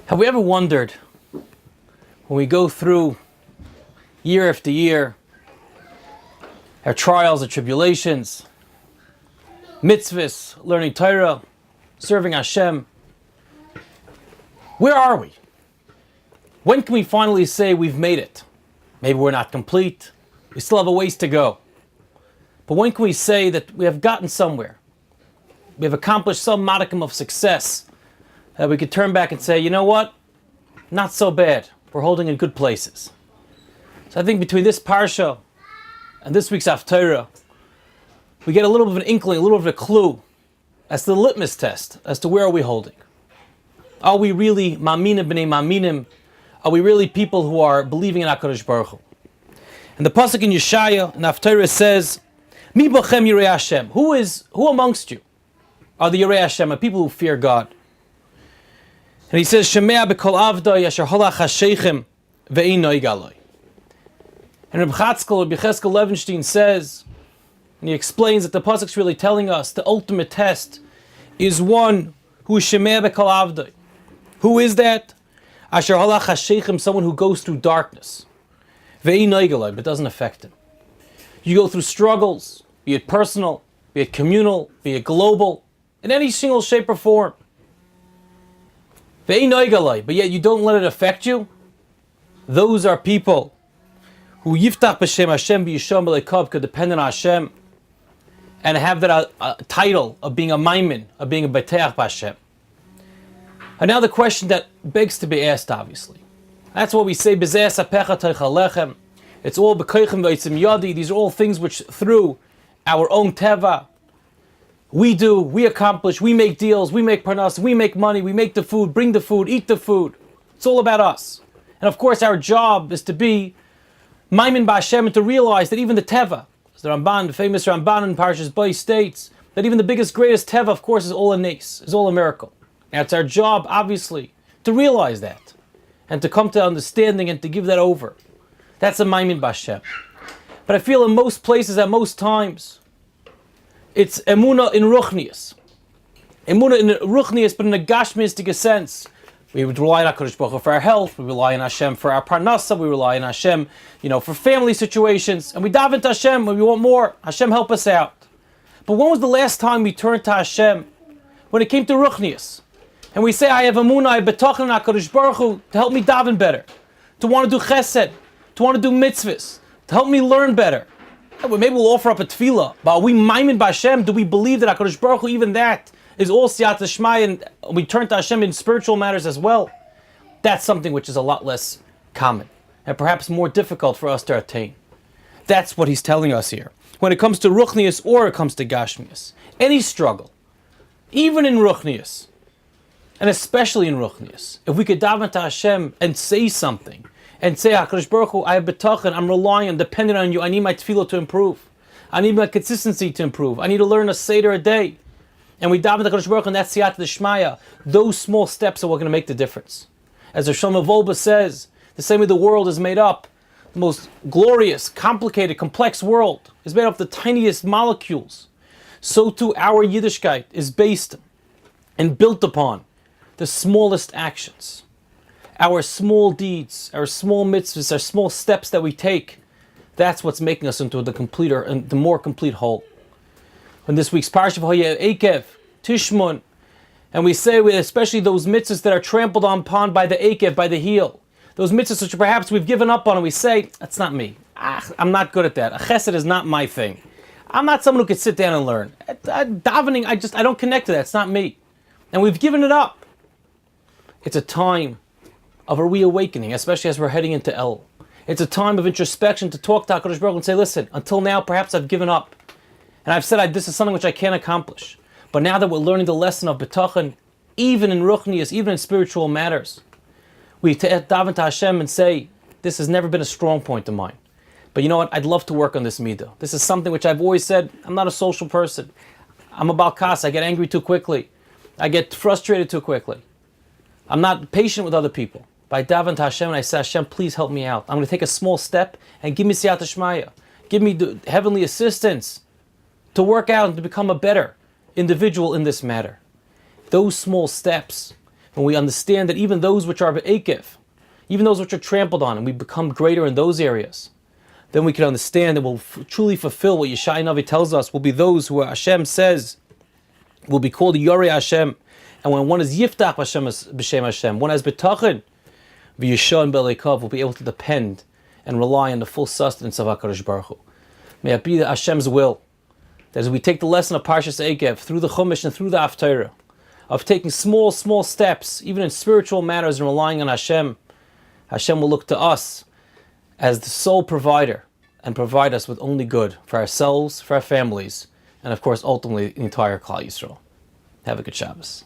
Have we ever wondered, when we go through year after year, our trials and tribulations, mitzvahs, learning Torah, serving Hashem, where are we? When can we finally say we've made it? Maybe we're not complete. We still have a ways to go. But when can we say that we have gotten somewhere? We have accomplished some modicum of success that we could turn back and say, you know what? Not so bad. We're holding in good places. So I think between this Parsha and this week's Haftarah, we get a little bit of an inkling, a little bit of a clue as to the litmus test, as to where are we holding. Are we really ma'aminim b'nei ma'aminim? Are we really people who are believing in HaKadosh Baruch Hu? And the pasuk in Yeshaya, in Haftarah says, Mi bochem yirei Hashem. Who amongst you are the yirei Hashem, are people who fear God? And he says, Shemea b'kol avdoi asher holach hasheichem ve'ein noig aloi. And Reb Cheskel Levenstein says, and he explains that the pasuk is really telling us the ultimate test is one who is Shemea b'kol avdoi. Who is that? Asher holach hasheichem, someone who goes through darkness. Ve'ein noig aloi, but doesn't affect him. You go through struggles, be it personal, be it communal, be it global, in any single shape or form. But yet you don't let it affect you. Those are people who yiftach b'shem Hashem b'yisham b'leikav, could depend on Hashem and have that title of being a maimin, of being a beteach b'Hashem. And now the question that begs to be asked, obviously. That's what we say, b'zeh sapecha teichal lechem. It's all b'koichem v'yitzim yadi. These are all things which through our own teva, we accomplish, we make deals, we make parnas, we make money, we make the food, bring the food, eat the food. It's all about us. And of course our job is to be maimin b'Hashem and to realize that even the teva, as the Ramban, the famous Ramban in Parshat Bay states, that even the biggest, greatest teva, of course, is all a nes, is all a miracle. And it's our job, obviously, to realize that and to come to understanding and to give that over. That's a maimin b'Hashem. But I feel in most places, at most times, it's emuna in ruchnius. Emuna in ruchnius, but in a gashmistic sense. We would rely on HaKadosh Baruch Hu for our health, we rely on Hashem for our parnasa, we rely on Hashem, for family situations, and we daven to Hashem when we want more. Hashem, help us out. But when was the last time we turned to Hashem? When it came to ruchnius. And we say, I have emuna, I have betachan in HaKadosh Baruch Hu to help me daven better, to want to do chesed, to want to do mitzvahs, to help me learn better. Maybe we'll offer up a tefillah, but are we maimin b'Hashem? Do we believe that HaKadosh Baruch Hu, even that, is all siyat shmai, and we turn to Hashem in spiritual matters as well? That's something which is a lot less common, and perhaps more difficult for us to attain. That's what he's telling us here. When it comes to ruchnius or it comes to gashmius, any struggle, even in ruchnius, and especially in ruchnius, if we could daven to Hashem and say something, and say, HaKadosh Baruch Hu, I have betachan, I'm relying and dependent on you, I need my tefillah to improve. I need my consistency to improve. I need to learn a seder a day. And we daven to HaKadosh Baruch Hu, and that's siyat d'shmaya. Those small steps are what are going to make the difference. As the Shlomo Volba says, the same way the world is made up, the most glorious, complicated, complex world is made up of the tiniest molecules. So too our Yiddishkeit is based and built upon the smallest actions. Our small deeds, our small mitzvahs, our small steps that we take, that's what's making us into the completer and the more complete whole. In this week's Parshat Eikev, Tishmun, and we say, especially those mitzvahs that are trampled upon by the Eikev, by the heel, those mitzvahs which perhaps we've given up on, and we say, that's not me. I'm not good at that. A chesed is not my thing. I'm not someone who could sit down and learn. Davening, I don't connect to that. It's not me. And we've given it up. It's a time of a reawakening, especially as we're heading into El. It's a time of introspection to talk to HaKadosh Baruch Hu and say, listen, until now perhaps I've given up. And I've said this is something which I can't accomplish. But now that we're learning the lesson of betachan, even in ruchnius, even in spiritual matters, we daven to Hashem and say, this has never been a strong point of mine. But you know what? I'd love to work on this midah. This is something which I've always said, I'm not a social person. I'm about kas. I get angry too quickly. I get frustrated too quickly. I'm not patient with other people. But I daven to Hashem and I say, Hashem, please help me out. I'm going to take a small step and give me siyat shmaya. Give me the heavenly assistance to work out and to become a better individual in this matter. Those small steps, when we understand that even those which are Eikev, even those which are trampled on, and we become greater in those areas, then we can understand that we'll truly fulfill what Yeshai Navi tells us will be those who Hashem says will be called Yorei Hashem. And when one is Yiftach B'Shem Hashem, one has B'tachin, V'yishon B'Eikav, will be able to depend and rely on the full sustenance of HaKadosh Baruch Hu. May it be Hashem's will that as we take the lesson of Parshat Eikev through the Chumash and through the Haftarah, of taking small steps, even in spiritual matters, and relying on Hashem, Hashem will look to us as the sole provider and provide us with only good for ourselves, for our families, and of course, ultimately, the entire Klal Yisrael. Have a good Shabbos.